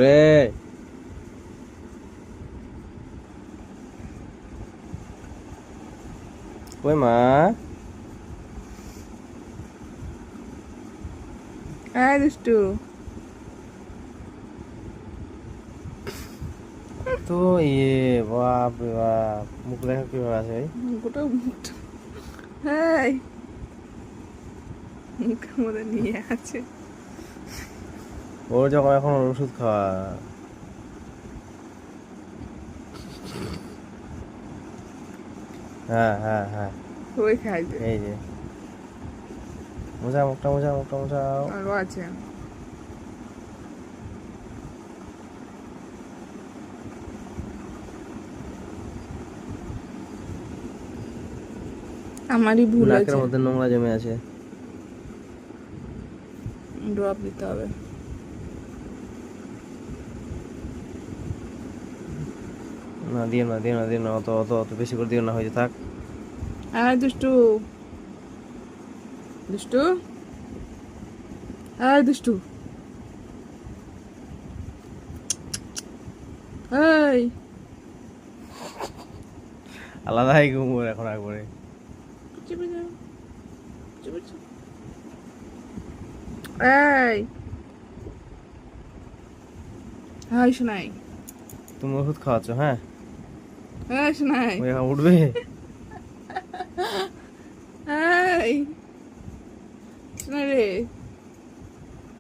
রে কই মা? হ্যাঁ দুষ্টু। তো বাপ রে বাপ, মুখ দেখা কিভাবে আছে? গোটা মুখটা হ্যাঁ মুখের মধ্যে নিয়ে আছে। ওর যখন এখন ওষুধ খাওয়া। হ্যাঁ হ্যাঁ হ্যাঁ, ওই খাইবে। এই যে মোজা, মুখটা মোজা, মুখটা মোজাও। আরো আছে। আমারই ভুল নাকের আছে, মধ্যে নোংরা জমে আছে। ড্রপ দিতে হবে। না দিও না, দিও না, দিও না, অত অত অত বেশি করে দিও না, হয়েছে থাক। হ্যাঁ দুষ্টু, দুষ্টু, হ্যাঁ দুষ্টু, এই আলাদাই ঘুমোর এখন একবারে। চেপে যাও, চেপে যাও। এই হ্যাঁ শোনাই, তুমি ওষুধ খাওয়াচ্ছ? হ্যাঁ, হ্যাঁ শোনাই, ওই এখন উঠবে। এই শোনাই রে।